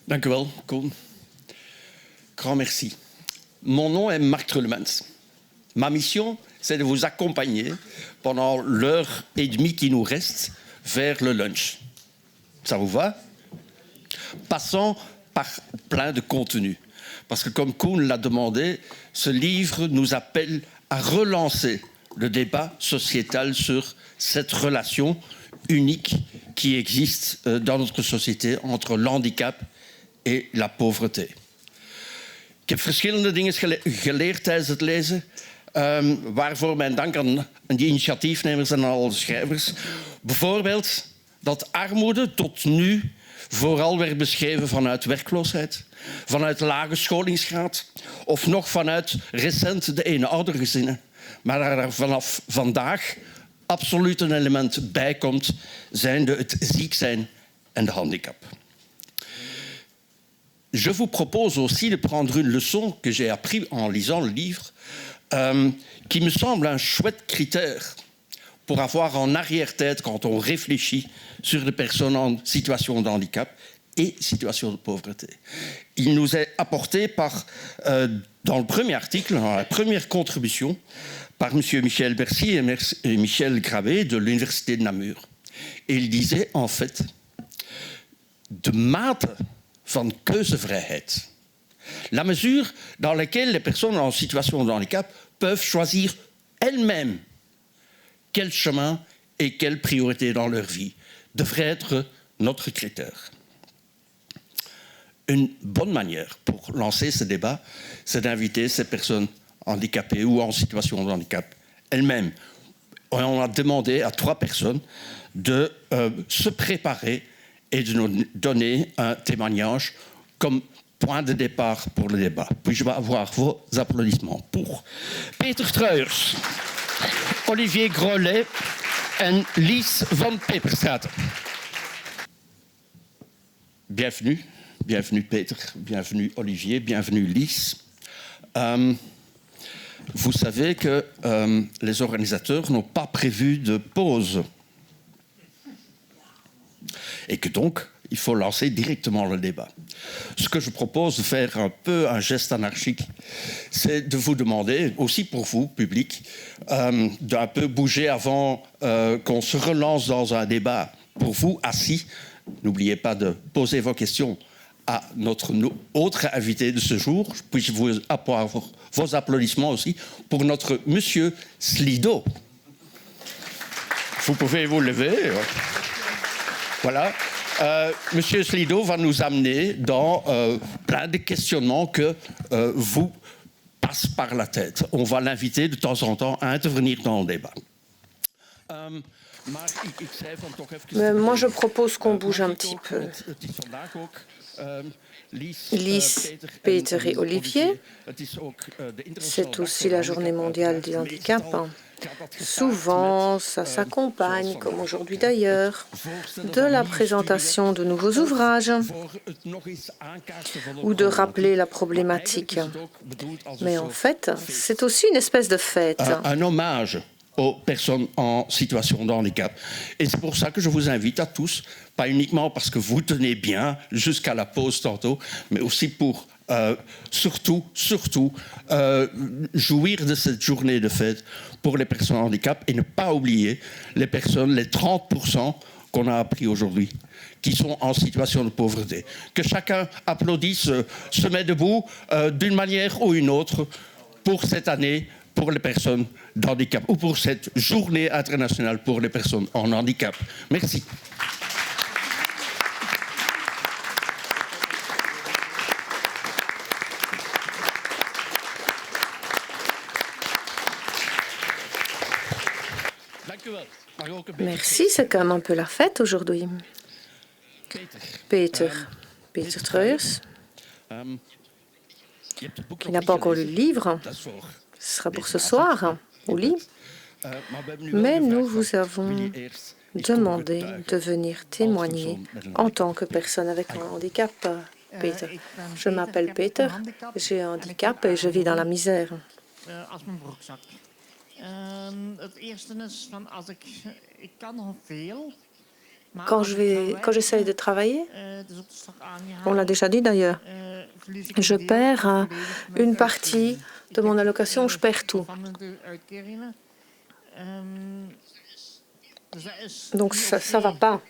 Dank u wel, Koen. Grand merci. Mon nom est Marc Trullemans. Ma mission, c'est de vous accompagner pendant l'heure et demie qui nous reste vers le lunch. Ça vous va? Passons par plein de contenu. Parce que comme Koen l'a demandé, ce livre nous appelle à relancer le débat sociétal sur cette relation unique qui existe dans notre société entre l'handicap et la pauvreté. Ik heb verschillende dingen geleerd tijdens het lezen, waarvoor mijn dank aan die initiatiefnemers en alle schrijvers. Bijvoorbeeld dat armoede tot nu vooral werd beschreven vanuit werkloosheid, vanuit lage scholingsgraad of nog vanuit recent de eenoudergezinnen. Maar daar vanaf vandaag absoluut een element bij komt, zijnde het ziek zijn en de handicap. Je vous propose aussi de prendre une leçon que j'ai appris en lisant le livre, qui me semble un chouette critère pour avoir en arrière-tête quand on réfléchit sur les personnes en situation de handicap et situation de pauvreté. Il nous est apporté dans le premier article, dans la première contribution, par M. Michel Bercy et Michel Gravé de l'Université de Namur. Et il disait en fait, de mate van keuzevrijheid. La mesure dans laquelle les personnes en situation de handicap peuvent choisir elles-mêmes quel chemin et quelle priorité dans leur vie devrait être notre critère. Une bonne manière pour lancer ce débat, c'est d'inviter ces personnes handicapées ou en situation de handicap elles-mêmes. On a demandé à 3 personnes de se préparer et de nous donner un témoignage comme point de départ pour le débat. Puis-je avoir vos applaudissements pour Peter Truijers, Olivier Grolet et Lies van Peperstraten. Bienvenue. Bienvenue Peter, bienvenue Olivier, bienvenue Lies. Vous savez que les organisateurs n'ont pas prévu de pause. Et que donc, il faut lancer directement le débat. Ce que je propose de faire un peu un geste anarchique, c'est de vous demander, aussi pour vous, public, d'un peu bouger avant qu'on se relance dans un débat. Pour vous, assis, n'oubliez pas de poser vos questions à notre autre invité de ce jour. Puis-je vous avoir vos applaudissements aussi pour notre monsieur Slido. Vous pouvez vous lever. Voilà. Monsieur Slido va nous amener dans plein de questionnements que vous passent par la tête. On va l'inviter de temps en temps à intervenir dans le débat. Mais moi, je propose qu'on bouge un petit peu. Lies, Peter et Olivier, c'est aussi la journée mondiale du handicap. Souvent, ça s'accompagne, comme aujourd'hui d'ailleurs, de la présentation de nouveaux ouvrages ou de rappeler la problématique. Mais en fait, c'est aussi une espèce de fête. Un hommage aux personnes en situation de handicap. Et c'est pour ça que je vous invite à tous, pas uniquement parce que vous tenez bien jusqu'à la pause tantôt, mais aussi pour surtout jouir de cette journée de fête pour les personnes en handicap et ne pas oublier les personnes, les 30% qu'on a appris aujourd'hui, qui sont en situation de pauvreté. Que chacun applaudisse, se met debout d'une manière ou une autre pour cette année, pour les personnes d'handicap ou pour cette journée internationale pour les personnes en handicap. Merci. Merci, c'est quand même un peu la fête aujourd'hui. Peter Truijers, qui n'a pas encore lu le livre, ce sera pour ce soir, au lit. Mais nous vous avons demandé de venir témoigner en tant que personne avec un handicap. Peter. Je m'appelle Peter, j'ai un handicap et je vis dans la misère. Het eerste is van ik kan nog veel. Quand j'essaye de travailler, on l'a déjà dit d'ailleurs, je perds une partie de mon allocation, je perds tout. Donc ça ne va pas.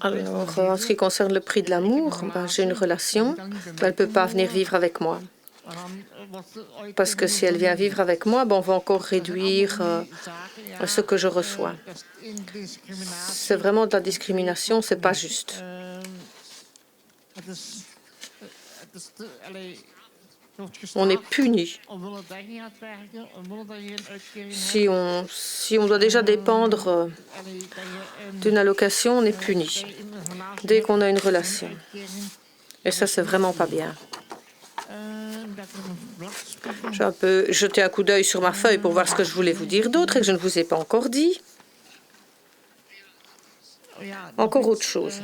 Alors, en ce qui concerne le prix de l'amour, j'ai une relation, mais elle ne peut pas venir vivre avec moi. Parce que si elle vient vivre avec moi, on va encore réduire ce que je reçois. C'est vraiment de la discrimination, c'est pas juste. On est puni. Si on doit déjà dépendre d'une allocation, on est puni dès qu'on a une relation. Et ça, c'est vraiment pas bien. J'ai un peu jeté un coup d'œil sur ma feuille pour voir ce que je voulais vous dire d'autre et que je ne vous ai pas encore dit. Encore autre chose.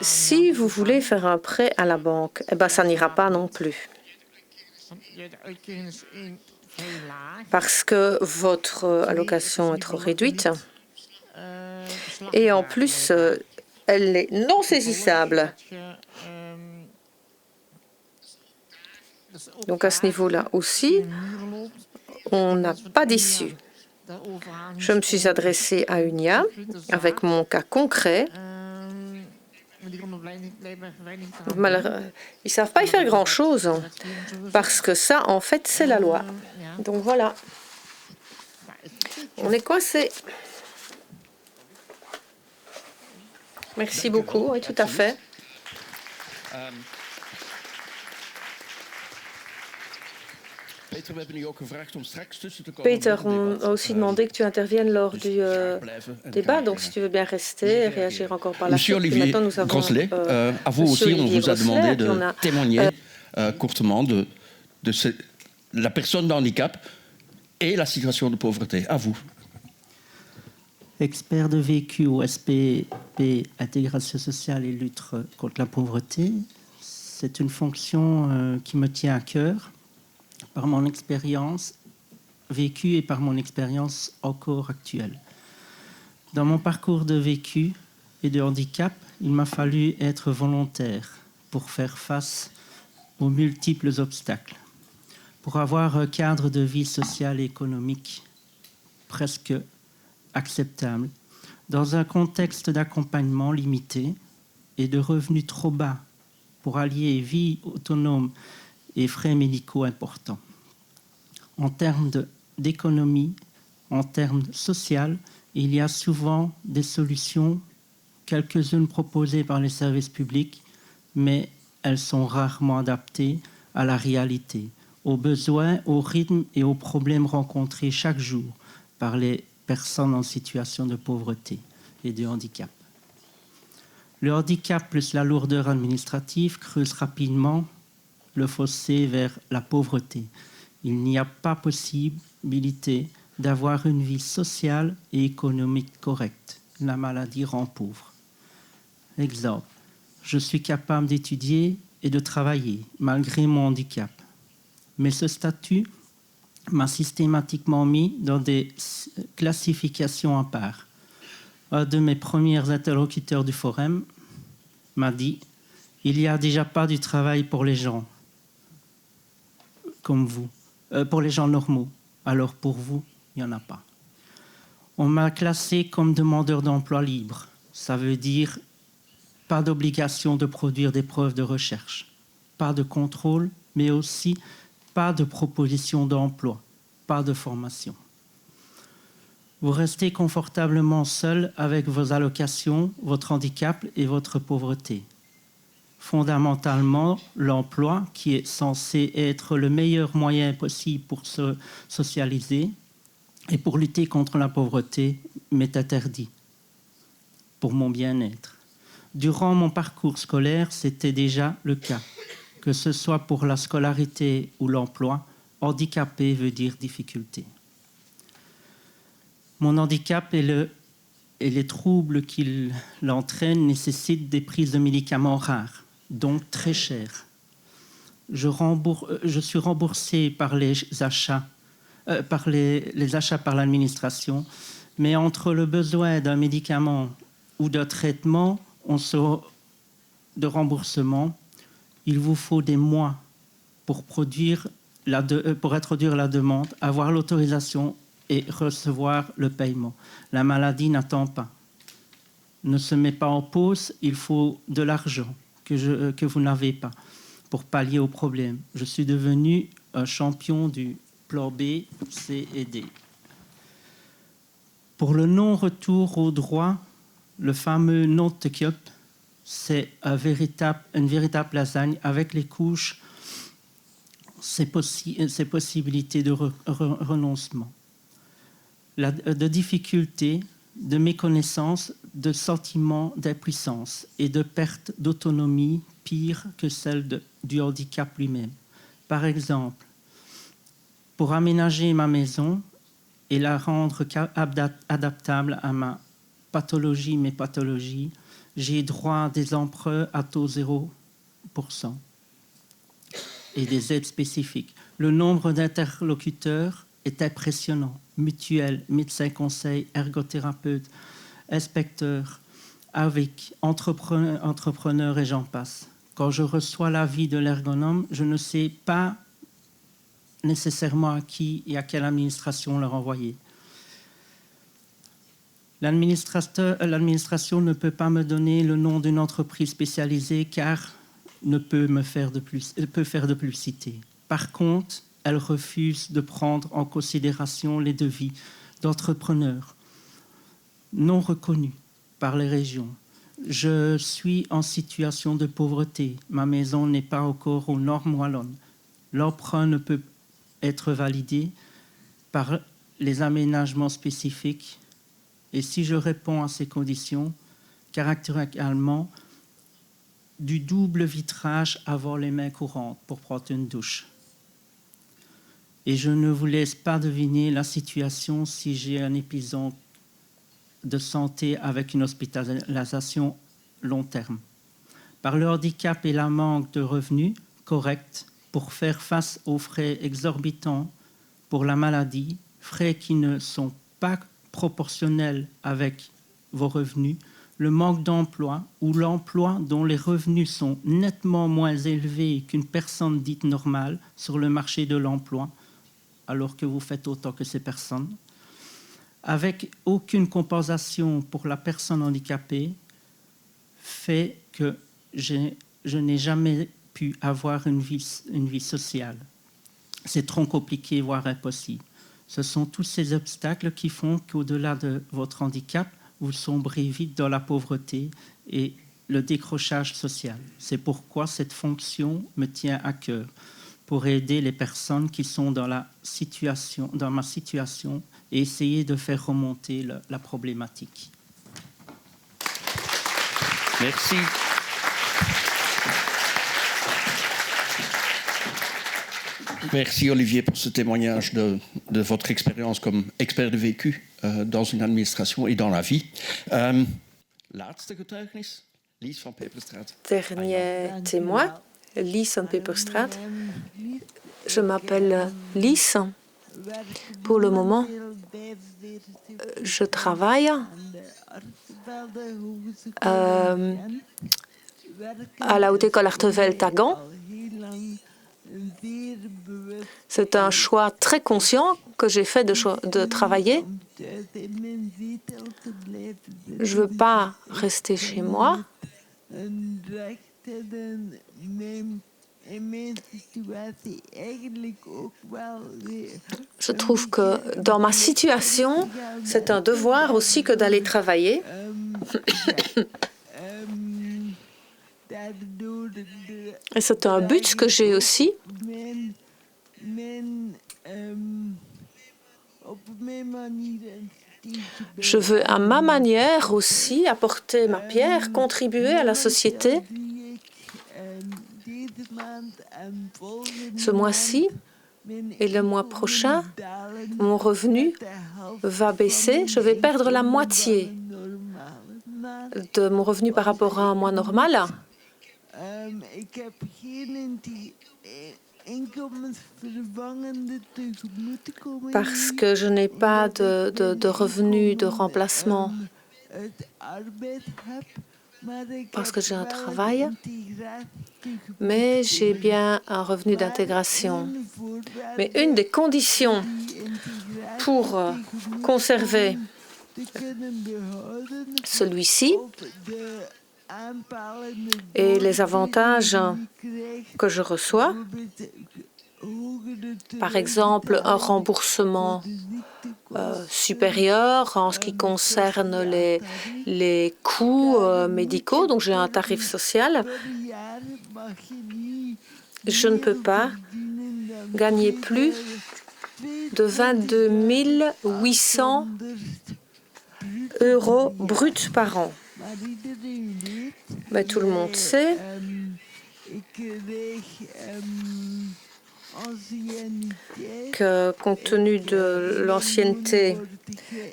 Si vous voulez faire un prêt à la banque, ça n'ira pas non plus. Parce que votre allocation est trop réduite. Et en plus, elle est non saisissable. Donc à ce niveau-là aussi, on n'a pas d'issue. Je me suis adressée à UNIA avec mon cas concret. Ils ne savent pas y faire grand-chose parce que ça, en fait, c'est la loi. Donc voilà, on est coincé. Merci beaucoup, oui, tout à fait. Peter, on a aussi demandé que tu interviennes lors du débat, donc si tu veux bien rester et réagir encore par la suite. Monsieur Olivier Grosselet, à vous aussi, on vous a demandé de témoigner courtement de la personne de handicap et la situation de pauvreté. À vous. Expert de vécu au SPP, intégration sociale et lutte contre la pauvreté, c'est une fonction qui me tient à cœur par mon expérience vécue et par mon expérience encore actuelle. Dans mon parcours de vécu et de handicap, il m'a fallu être volontaire pour faire face aux multiples obstacles, pour avoir un cadre de vie sociale et économique presque acceptable, dans un contexte d'accompagnement limité et de revenus trop bas pour allier vie autonome et frais médicaux importants. En termes d'économie, en termes sociaux, il y a souvent des solutions, quelques-unes proposées par les services publics, mais elles sont rarement adaptées à la réalité, aux besoins, au rythme et aux problèmes rencontrés chaque jour par les personnes en situation de pauvreté et de handicap. Le handicap plus la lourdeur administrative creuse rapidement le fossé vers la pauvreté. Il n'y a pas possibilité d'avoir une vie sociale et économique correcte. La maladie rend pauvre. Exemple, je suis capable d'étudier et de travailler malgré mon handicap. Mais ce statut m'a systématiquement mis dans des classifications à part. Un de mes premiers interlocuteurs du forum m'a dit « Il n'y a déjà pas du travail pour les gens comme vous, pour les gens normaux. Alors pour vous, il n'y en a pas. » On m'a classé comme demandeur d'emploi libre. Ça veut dire pas d'obligation de produire des preuves de recherche, pas de contrôle, mais aussi pas de proposition d'emploi, pas de formation. Vous restez confortablement seul avec vos allocations, votre handicap et votre pauvreté. Fondamentalement, l'emploi, qui est censé être le meilleur moyen possible pour se socialiser et pour lutter contre la pauvreté, m'est interdit pour mon bien-être. Durant mon parcours scolaire, c'était déjà le cas. Que ce soit pour la scolarité ou l'emploi, handicapé veut dire difficulté. Mon handicap et les troubles qu'il entraîne nécessitent des prises de médicaments rares. donc très cher. Je suis remboursé par les achats par l'administration, mais entre le besoin d'un médicament ou d'un traitement de remboursement, il vous faut des mois pour introduire la demande, avoir l'autorisation et recevoir le paiement. La maladie n'attend pas, ne se met pas en pause, il faut de l'argent que vous n'avez pas pour pallier au problème. Je suis devenu un champion du plan B, C et D. Pour le non-retour au droit, le fameux non-take-up, c'est une véritable lasagne avec les couches, ces possibilités de renoncement, de difficultés, de méconnaissance, de sentiment d'impuissance et de perte d'autonomie pire que celle du handicap lui-même. Par exemple, pour aménager ma maison et la rendre adaptable à mes pathologies, j'ai droit à des emprunts à taux 0% et des aides spécifiques. Le nombre d'interlocuteurs est impressionnant. Mutuelles, médecins conseils, ergothérapeutes, inspecteurs, avec entrepreneurs et j'en passe. Quand je reçois l'avis de l'ergonome, je ne sais pas nécessairement à qui et à quelle administration le renvoyer. L'administration ne peut pas me donner le nom d'une entreprise spécialisée car ne peut faire de publicité. Par contre, elle refuse de prendre en considération les devis d'entrepreneurs non reconnus par les régions. Je suis en situation de pauvreté. Ma maison n'est pas encore aux normes wallonnes. L'emprunt ne peut être validé par les aménagements spécifiques. Et si je réponds à ces conditions, caractéristiquement, du double vitrage avant les mains courantes pour prendre une douche. Et je ne vous laisse pas deviner la situation si j'ai un épisode de santé avec une hospitalisation long terme. Par le handicap et la manque de revenus corrects pour faire face aux frais exorbitants pour la maladie, frais qui ne sont pas proportionnels avec vos revenus, le manque d'emploi ou l'emploi dont les revenus sont nettement moins élevés qu'une personne dite normale sur le marché de l'emploi, alors que vous faites autant que ces personnes, avec aucune compensation pour la personne handicapée, fait que je n'ai jamais pu avoir une vie sociale. C'est trop compliqué, voire impossible. Ce sont tous ces obstacles qui font qu'au-delà de votre handicap, vous sombrez vite dans la pauvreté et le décrochage social. C'est pourquoi cette fonction me tient à cœur, pour aider les personnes qui sont dans ma situation et essayer de faire remonter la problématique. Merci. Merci Olivier pour ce témoignage de votre expérience comme expert de vécu dans une administration et dans la vie. Laatste getuigenis, Lies van Peperstraat. Dernier témoin, Lies van Peperstraat. Je m'appelle Lies. Pour le moment, je travaille à la Haute École Artevelde à Gand. C'est un choix très conscient que j'ai fait de travailler. Je ne veux pas rester chez moi. Je trouve que dans ma situation, c'est un devoir aussi que d'aller travailler. Et c'est un but que j'ai aussi. Je veux à ma manière aussi apporter ma pierre, contribuer à la société. Ce mois-ci et le mois prochain, mon revenu va baisser. Je vais perdre la moitié de mon revenu par rapport à un mois normal. parce que je n'ai pas de revenus de remplacement, parce que j'ai un travail, mais j'ai bien un revenu d'intégration. Mais une des conditions pour conserver celui-ci et les avantages que je reçois, par exemple un remboursement supérieur en ce qui concerne les coûts médicaux, donc j'ai un tarif social, je ne peux pas gagner plus de 22 800 € bruts par an. Mais tout le monde sait que compte tenu de l'ancienneté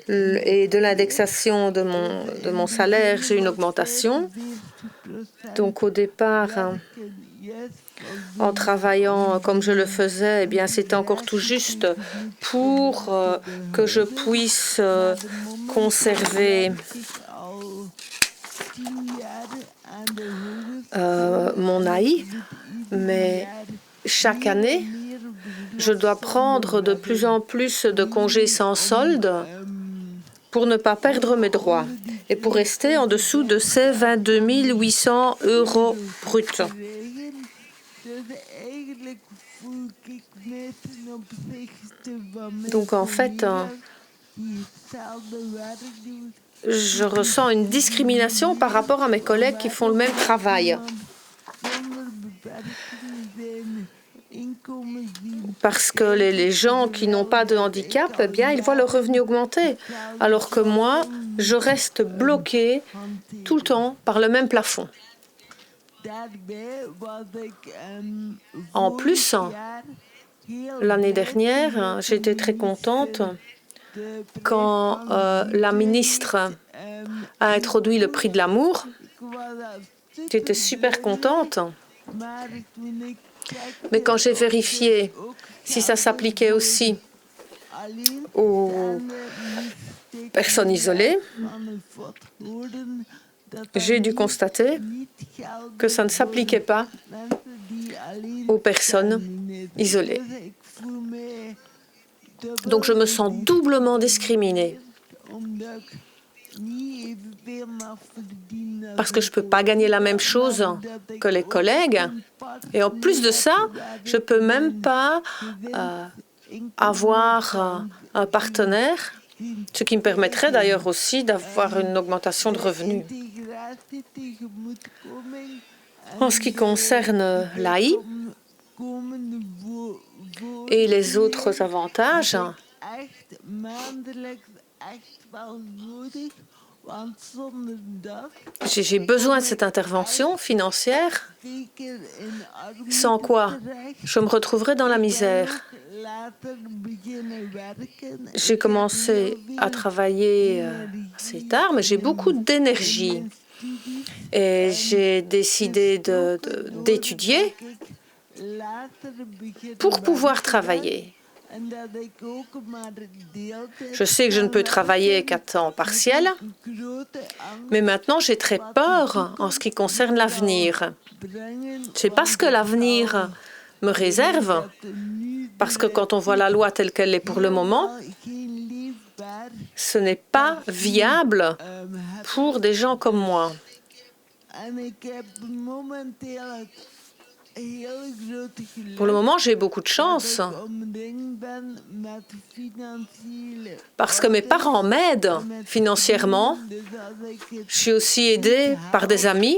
et de l'indexation de mon salaire, j'ai une augmentation. Donc au départ, en travaillant comme je le faisais, eh bien c'était encore tout juste pour que je puisse conserver mon AI, mais chaque année, je dois prendre de plus en plus de congés sans solde pour ne pas perdre mes droits et pour rester en dessous de ces 22 800 € bruts. Donc en fait, je ressens une discrimination par rapport à mes collègues qui font le même travail. Parce que les gens qui n'ont pas de handicap, eh bien, ils voient leur revenu augmenter. Alors que moi, je reste bloquée tout le temps par le même plafond. En plus, l'année dernière, j'étais très contente quand la ministre a introduit le prix de l'amour. J'étais super contente. Mais quand j'ai vérifié si ça s'appliquait aussi aux personnes isolées, j'ai dû constater que ça ne s'appliquait pas aux personnes isolées. Donc je me sens doublement discriminée. Parce que je ne peux pas gagner la même chose que les collègues. Et en plus de ça, je ne peux même pas avoir un partenaire, ce qui me permettrait d'ailleurs aussi d'avoir une augmentation de revenus. En ce qui concerne l'AI et les autres avantages, j'ai besoin de cette intervention financière, sans quoi je me retrouverai dans la misère. J'ai commencé à travailler assez tard, mais j'ai beaucoup d'énergie. Et j'ai décidé d'étudier pour pouvoir travailler. Je sais que je ne peux travailler qu'à temps partiel, mais maintenant j'ai très peur en ce qui concerne l'avenir. Je ne sais pas ce que l'avenir me réserve, parce que quand on voit la loi telle qu'elle est pour le moment, ce n'est pas viable pour des gens comme moi. Pour le moment, j'ai beaucoup de chance parce que mes parents m'aident financièrement. Je suis aussi aidée par des amis.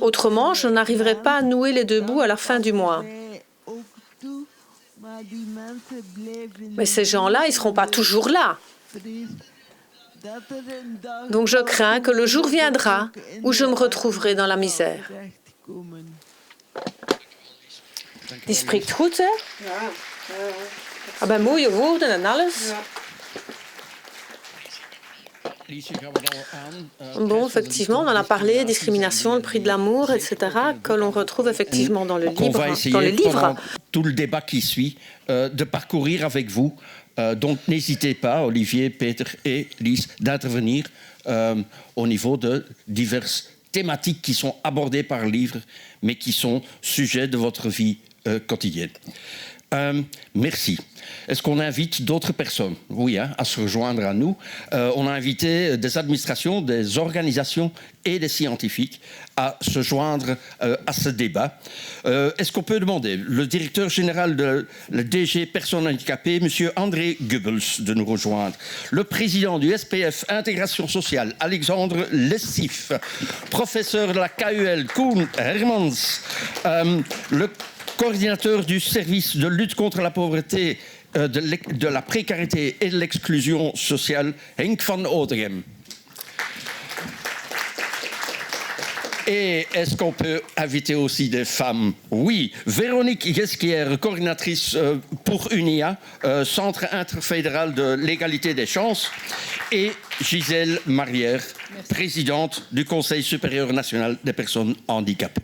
Autrement, je n'arriverai pas à nouer les deux bouts à la fin du mois. Mais ces gens-là, ils ne seront pas toujours là. Donc je crains que le jour viendra où je me retrouverai dans la misère. Die spreekt goed, hè? Ja. Mooie woorden en alles. Ja. Bon, effectivement, on en a parlé, discrimination, le prix de l'amour, etc., que l'on retrouve effectivement dans le livre. Pendant tout le débat qui suit, de parcourir avec vous. Donc, n'hésitez pas, Olivier, Peter et Lise, d'intervenir au niveau de diverses thématiques qui sont abordées par le livre, mais qui sont sujets de votre vie quotidienne. Merci. Est-ce qu'on invite d'autres personnes, oui, à se rejoindre à nous? On a invité des administrations, des organisations et des scientifiques à se joindre à ce débat. Est-ce qu'on peut demander le directeur général de la DG Personnes handicapées, M. André Goebbels, de nous rejoindre, le président du SPF Intégration Sociale, Alexandre Lessif, professeur de la KUL, Koen Hermans, le coordinateur du service de lutte contre la pauvreté, de la précarité et de l'exclusion sociale, Henk van Oudegem. Et est-ce qu'on peut inviter aussi des femmes? Oui, Véronique Guesquière, coordinatrice pour UNIA, Centre interfédéral de l'égalité des chances, et Gisèle Marière, présidente du Conseil supérieur national des personnes handicapées.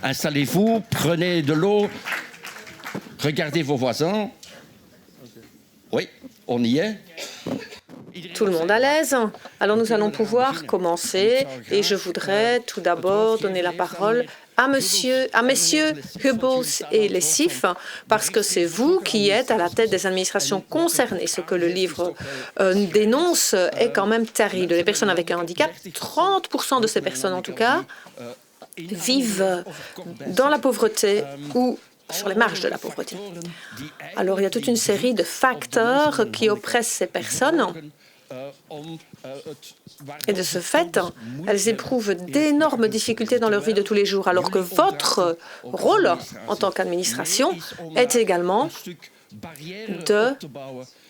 Installez-vous, prenez de l'eau, regardez vos voisins. Oui, on y est. Tout le monde à l'aise. Alors nous allons pouvoir commencer et je voudrais tout d'abord donner la parole à messieurs Goebbels et Lessif, parce que c'est vous qui êtes à la tête des administrations concernées. Ce que le livre dénonce est quand même terrible. Les personnes avec un handicap, 30% de ces personnes en tout cas, vivent dans la pauvreté ou sur les marges de la pauvreté. Alors, il y a toute une série de facteurs qui oppressent ces personnes. Et de ce fait, elles éprouvent d'énormes difficultés dans leur vie de tous les jours, alors que votre rôle en tant qu'administration est également de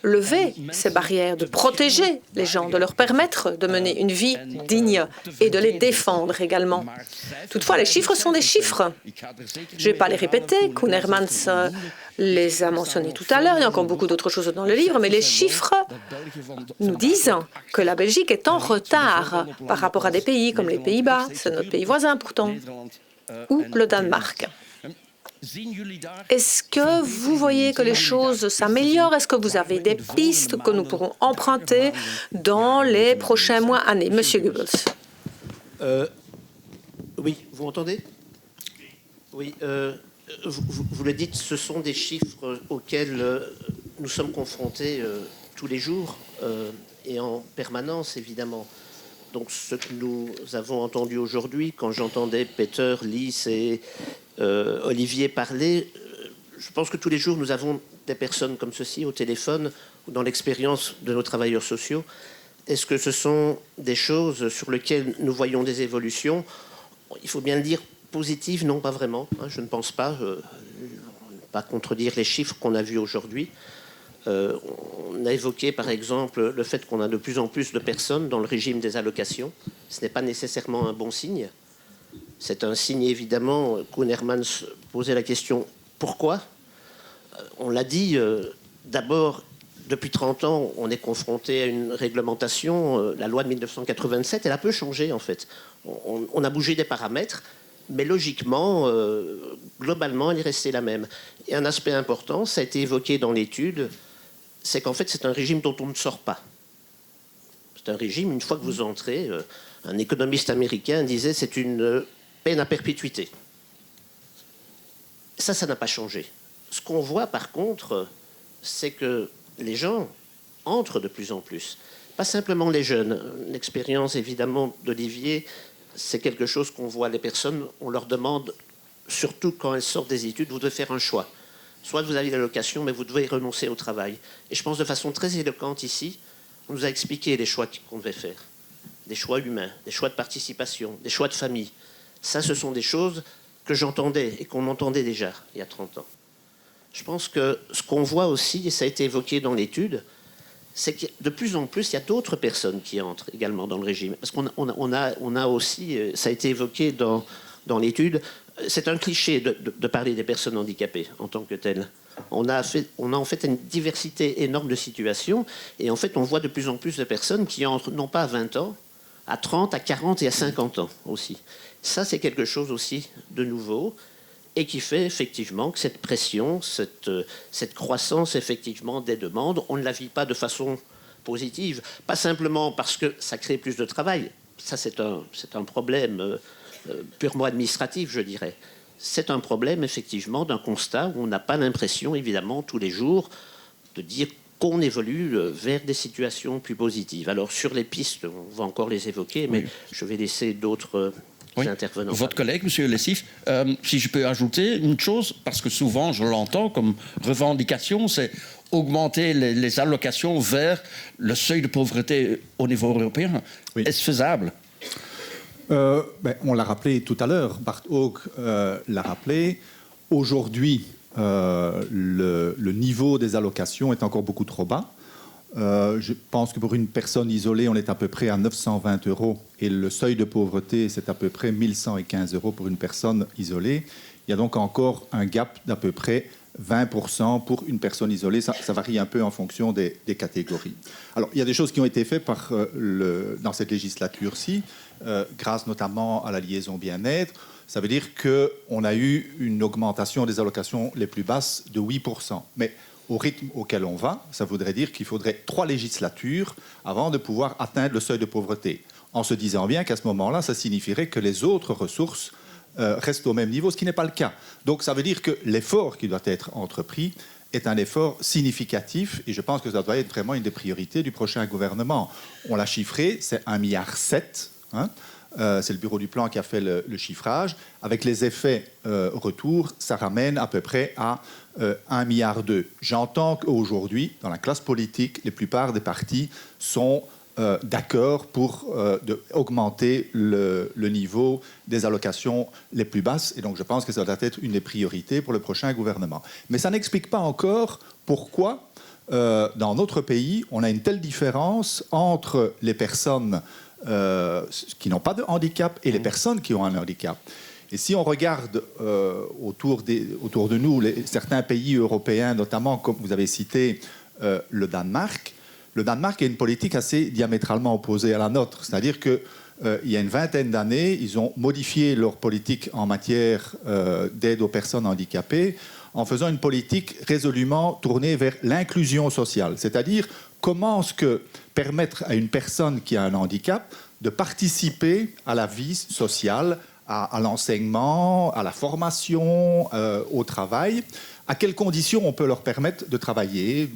lever ces barrières, de protéger les gens, de leur permettre de mener une vie digne et de les défendre également. Toutefois, les chiffres sont des chiffres. Je ne vais pas les répéter, Koen Hermans les a mentionnés tout à l'heure, il y a encore beaucoup d'autres choses dans le livre, mais les chiffres nous disent que la Belgique est en retard par rapport à des pays comme les Pays-Bas, c'est notre pays voisin pourtant, ou le Danemark. Est-ce que vous voyez que les choses s'améliorent? Est-ce que vous avez des pistes que nous pourrons emprunter dans les prochains mois, années? Monsieur Goebbels. Oui, vous m'entendez? Oui, vous le dites, ce sont des chiffres auxquels nous sommes confrontés tous les jours et en permanence, évidemment. Donc, ce que nous avons entendu aujourd'hui, quand j'entendais Peter, Lise et Olivier parler, je pense que tous les jours, nous avons des personnes comme ceci au téléphone ou dans l'expérience de nos travailleurs sociaux. Est-ce que ce sont des choses sur lesquelles nous voyons des évolutions? Il faut bien le dire, positives, non, pas vraiment. Je ne pense pas. Pas contredire les chiffres qu'on a vus aujourd'hui. On a évoqué, par exemple, le fait qu'on a de plus en plus de personnes dans le régime des allocations. Ce n'est pas nécessairement un bon signe. C'est un signe, évidemment. Koen Hermans posait la question « Pourquoi ?» On l'a dit, d'abord, depuis 30 ans, on est confronté à une réglementation. La loi de 1987, elle a peu changé, en fait. On a bougé des paramètres, mais logiquement, globalement, elle est restée la même. Et un aspect important, ça a été évoqué dans l'étude, c'est qu'en fait, c'est un régime dont on ne sort pas. C'est un régime, une fois que vous entrez, un économiste américain disait c'est une peine à perpétuité. Ça n'a pas changé. Ce qu'on voit, par contre, c'est que les gens entrent de plus en plus. Pas simplement les jeunes. L'expérience, évidemment, d'Olivier, c'est quelque chose qu'on voit. Les personnes, on leur demande, surtout quand elles sortent des études, vous devez faire un choix. Soit vous avez l'allocation, mais vous devez renoncer au travail. Et je pense de façon très éloquente ici, on nous a expliqué les choix qu'on devait faire. Des choix humains, des choix de participation, des choix de famille. Ça, ce sont des choses que j'entendais et qu'on entendait déjà il y a 30 ans. Je pense que ce qu'on voit aussi, et ça a été évoqué dans l'étude, c'est que de plus en plus, il y a d'autres personnes qui entrent également dans le régime. Parce qu'on a aussi, ça a été évoqué dans l'étude, c'est un cliché de parler des personnes handicapées en tant que telles. On a en fait une diversité énorme de situations. Et en fait, on voit de plus en plus de personnes qui n'ont pas 20 ans, à 30, à 40 et à 50 ans aussi. Ça, c'est quelque chose aussi de nouveau et qui fait effectivement que cette pression, cette croissance effectivement des demandes, on ne la vit pas de façon positive. Pas simplement parce que ça crée plus de travail. Ça, c'est un problème purement administratif, je dirais. C'est un problème effectivement d'un constat où on n'a pas l'impression, évidemment, tous les jours, de dire qu'on évolue vers des situations plus positives. Alors, sur les pistes, on va encore les évoquer, mais je vais laisser d'autres intervenants. Votre collègue, M. Lessif, si je peux ajouter une chose, parce que souvent, je l'entends comme revendication, c'est augmenter les allocations vers le seuil de pauvreté au niveau européen. Oui. Est-ce faisable ? On l'a rappelé tout à l'heure, Bart Hogg l'a rappelé. Aujourd'hui, le niveau des allocations est encore beaucoup trop bas. Je pense que pour une personne isolée, on est à peu près à 920 € et le seuil de pauvreté, c'est à peu près 1115 € pour une personne isolée. Il y a donc encore un gap d'à peu près 20% pour une personne isolée. Ça varie un peu en fonction des catégories. Alors, il y a des choses qui ont été faites dans cette législature-ci, grâce notamment à la liaison bien-être. Ça veut dire qu'on a eu une augmentation des allocations les plus basses de 8%. Mais au rythme auquel on va, ça voudrait dire qu'il faudrait 3 législatures avant de pouvoir atteindre le seuil de pauvreté. En se disant bien qu'à ce moment-là, ça signifierait que les autres ressources restent au même niveau, ce qui n'est pas le cas. Donc ça veut dire que l'effort qui doit être entrepris est un effort significatif et je pense que ça doit être vraiment une des priorités du prochain gouvernement. On l'a chiffré, c'est 1,7 milliard. C'est le bureau du plan qui a fait le chiffrage. Avec les effets retour, ça ramène à peu près à 1,2 milliard. J'entends qu'aujourd'hui, dans la classe politique, la plupart des partis sont d'accord pour augmenter le niveau des allocations les plus basses. Et donc, je pense que ça doit être une des priorités pour le prochain gouvernement. Mais ça n'explique pas encore pourquoi, dans notre pays, on a une telle différence entre les personnes qui n'ont pas de handicap et les personnes qui ont un handicap. Et si on regarde autour de nous, certains pays européens, notamment, comme vous avez cité, le Danemark a une politique assez diamétralement opposée à la nôtre. C'est-à-dire qu'il y a une vingtaine d'années, ils ont modifié leur politique en matière d'aide aux personnes handicapées en faisant une politique résolument tournée vers l'inclusion sociale. C'est-à-dire comment est-ce que permettre à une personne qui a un handicap de participer à la vie sociale, à l'enseignement, à la formation, au travail, à quelles conditions on peut leur permettre de travailler,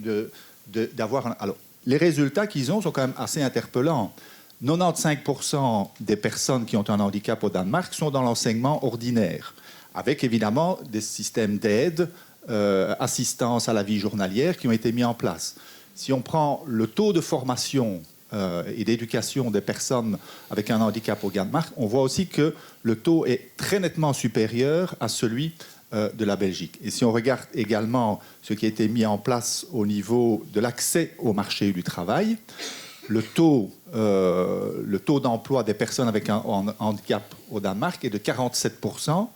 d'avoir... Alors, les résultats qu'ils ont sont quand même assez interpellants. 95% des personnes qui ont un handicap au Danemark sont dans l'enseignement ordinaire, avec évidemment des systèmes d'aide, assistance à la vie journalière qui ont été mis en place. Si on prend le taux de formation et d'éducation des personnes avec un handicap au Danemark, on voit aussi que le taux est très nettement supérieur à celui de la Belgique. Et si on regarde également ce qui a été mis en place au niveau de l'accès au marché du travail, le taux d'emploi des personnes avec un handicap au Danemark est de 47%.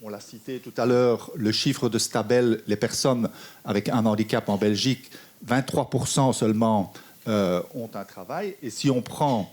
On l'a cité tout à l'heure, le chiffre de Stabel, les personnes avec un handicap en Belgique, 23% seulement ont un travail. Et si on prend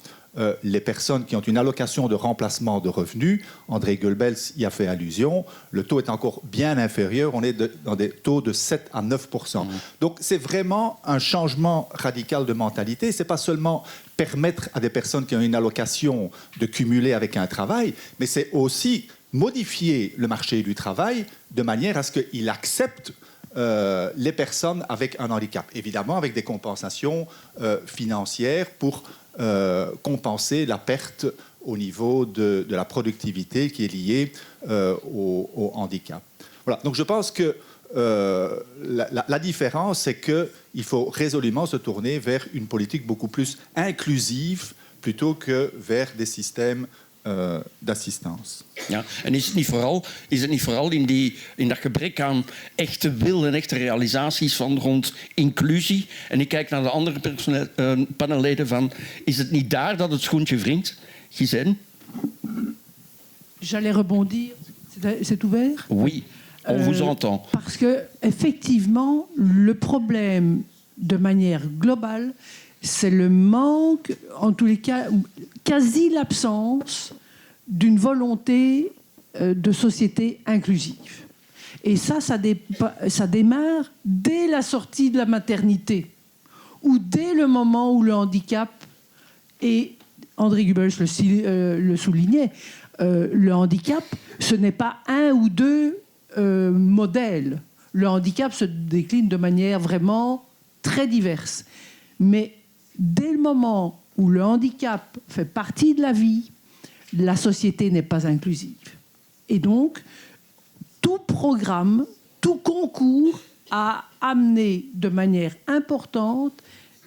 les personnes qui ont une allocation de remplacement de revenus, André Goebbels y a fait allusion, le taux est encore bien inférieur, on est dans des taux de 7 à 9%. Donc c'est vraiment un changement radical de mentalité, c'est pas seulement permettre à des personnes qui ont une allocation de cumuler avec un travail, mais c'est aussi modifier le marché du travail de manière à ce qu'il accepte les personnes avec un handicap, évidemment avec des compensations financières pour compenser la perte au niveau de la productivité qui est liée au handicap. Voilà. Donc je pense que la différence, c'est qu'il faut résolument se tourner vers une politique beaucoup plus inclusive plutôt que vers des systèmes d'assistance. Ja, en is het niet vooral in dat gebrek aan echte wil en echte realisaties van rond inclusie? En ik kijk naar de andere panelleden van, is het niet daar dat het schoentje wringt? Gisèle? J'allais rebondir. C'est ouvert? Oui. On vous entend. Parce que, effectivement, le problème, de manière globale, c'est le manque, en tous les cas, quasi l'absence d'une volonté de société inclusive. Et ça démarre dès la sortie de la maternité, ou dès le moment où le handicap, et André Goebbels le soulignait, le handicap, ce n'est pas un ou deux modèles. Le handicap se décline de manière vraiment très diverse. Mais dès le moment où le handicap fait partie de la vie, la société n'est pas inclusive. Et donc, tout programme, tout concours a amené de manière importante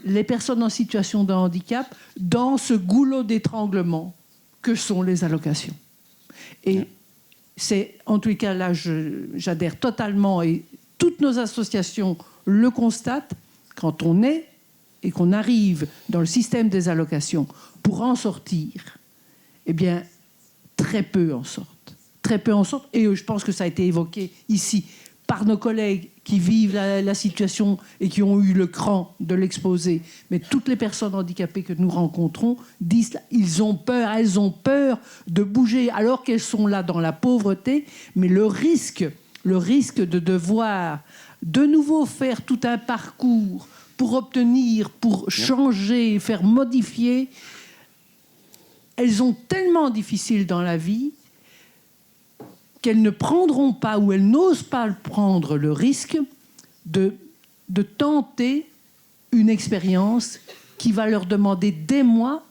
les personnes en situation de handicap dans ce goulot d'étranglement que sont les allocations. Et c'est, en tous les cas, là, j'adhère totalement, et toutes nos associations le constatent, quand on est et qu'on arrive dans le système des allocations pour en sortir, eh bien, très peu en sortent. Très peu en sortent, et je pense que ça a été évoqué ici par nos collègues qui vivent la situation et qui ont eu le cran de l'exposer. Mais toutes les personnes handicapées que nous rencontrons disent elles ont peur de bouger alors qu'elles sont là dans la pauvreté. Mais le risque de devoir de nouveau faire tout un parcours pour obtenir, pour changer, faire modifier, elles ont tellement difficile dans la vie qu'elles ne prendront pas ou elles n'osent pas prendre le risque de tenter une expérience qui va leur demander des mois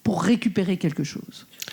pour récupérer quelque chose.